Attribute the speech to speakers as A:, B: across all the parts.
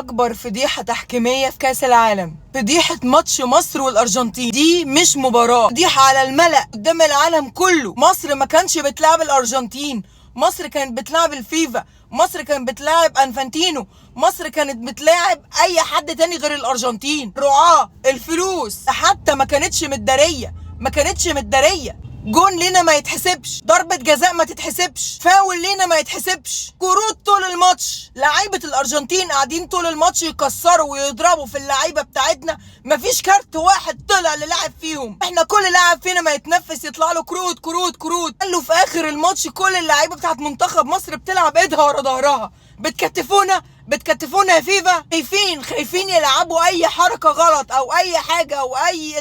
A: اكبر فضيحة تحكيمية في كاس العالم، فضيحة ماتش مصر والارجنتين. دي مش مباراة، فضيحة على الملأ قدام العالم كله. مصر ما كانش بتلعب الارجنتين، مصر كانت بتلعب الفيفا، مصر كانت بتلاعب انفانتينو، مصر كانت بتلاعب اي حد تاني غير الارجنتين. رعاة الفلوس حتى ما كانتش متدارية، ما كانتش متدارية. جون لينا ما يتحسبش، ضربة جزاء ما تتحسبش، فاول لينا ما يتحسبش، كروت طول الماتش. لعيبة الارجنتين قاعدين طول الماتش يكسروا ويضربوا في اللعيبة بتاعتنا، مفيش كارت واحد طلع للاعب فيهم. احنا كل لاعب فينا ما يتنفس يطلع له كروت كروت كروت. قالوا في اخر الماتش كل اللعيبة بتاعت منتخب مصر بتلعب ايدها ورا ظهرها. بتكتفونا يا فيفا. خايفين يلعبوا اي حركة غلط او اي حاجة او اي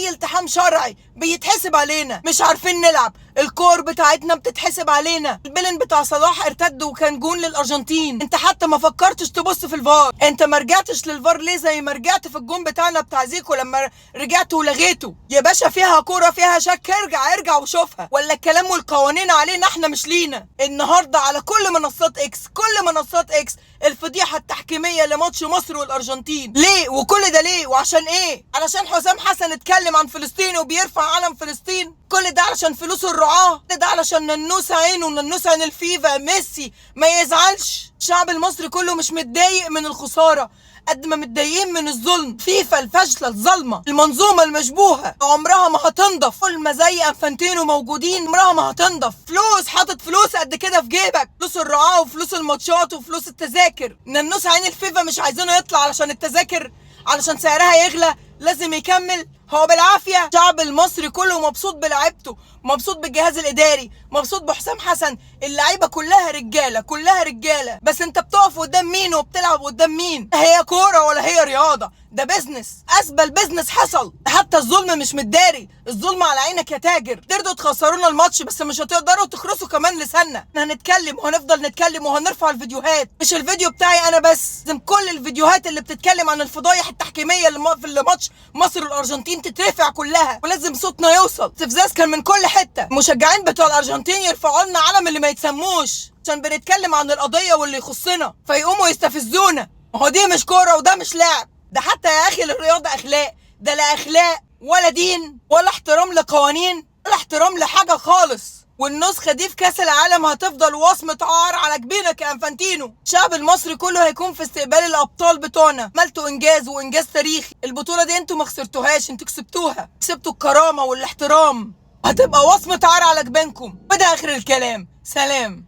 A: التحام شرعي بيتحسب علينا. مش عارفين نلعب، الكور بتاعتنا بتتحسب علينا. البلن بتاع صلاح ارتد وكان جون للارجنتين. انت حتى ما فكرتش تبص في الفار، انت ما رجعتش للفار ليه زي ما رجعت في الجون بتاعنا بتاع زيكو لما رجعت ولغيته. يا باشا فيها كوره فيها شك، ارجع وشوفها. ولا الكلام والقوانين علينا احنا مش لينا. النهارده على كل منصات اكس الفضيحه التحكيميه لماتش مصر والارجنتين. ليه وكل ده ليه وعشان ايه؟ علشان حسام حسن اتكلم عن فلسطين وبيرفع علم فلسطين؟ كل ده علشان فلوس الرعاه؟ كل ده علشان ننوس عينه وننوس عين الفيفا ميسي ما يزعلش؟ الشعب المصري كله مش متضايق من الخساره قد ما متضايقين من الظلم. فيفا الفاشله الظالمه، المنظومه المشبوهه عمرها ما هتنضف. كل ما زي انفانتينو موجودين عمرها ما هتنضف. فلوس، حاطط فلوس قد كده في جيبك، فلوس الرعاه وفلوس الماتشات وفلوس التذاكر. ننوس عين الفيفا مش عايزينه يطلع علشان التذاكر، علشان سعرها يغلى لازم يكمل. هو بالعافيه. الشعب المصري كله مبسوط بلعيبته، مبسوط بالجهاز الاداري، مبسوط بحسام حسن. اللعيبه كلها رجاله، بس انت بتقف قدام مين وبتلعب قدام مين؟ هي كوره ولا هي رياضه؟ ده بيزنس، اسبل بيزنس حصل. حتى الظلم مش متداري، الظلم على عينك يا تاجر. تقدروا تخسرونا الماتش بس مش هتقدروا تخرسوا كمان لساننا. احنا هنتكلم وهنفضل نتكلم وهنرفع الفيديوهات. مش الفيديو بتاعي انا بس، لازم كل الفيديوهات اللي بتتكلم عن الفضايح التحكيميه اللي في الماتش مصر والارجنتين تترفع كلها، ولازم صوتنا يوصل. استفزاز كان من كل حته. المشجعين بتوع الارجنتين يرفعوا لنا علم اللي ما يتسموش عشان بنتكلم عن القضيه واللي يخصنا، فيقوموا يستفزونا. ما هو دي مش كوره وده مش لعب. ده حتى يا اخي الرياضه اخلاق، ده لا اخلاق ولا دين ولا احترام لقوانين ولا احترام لحاجه خالص. والنسخه دي في كاس العالم هتفضل وصمه عار على جبينك يا انفانتينو. الشعب المصري كله هيكون في استقبال الابطال بتوعنا. عملتوا انجاز وانجاز تاريخي. البطوله دي انتوا ما خسرتوهاش، انتوا كسبتوها، كسبتوا الكرامه والاحترام. هتبقى وصمه عار على جبينكم. وده اخر الكلام، سلام.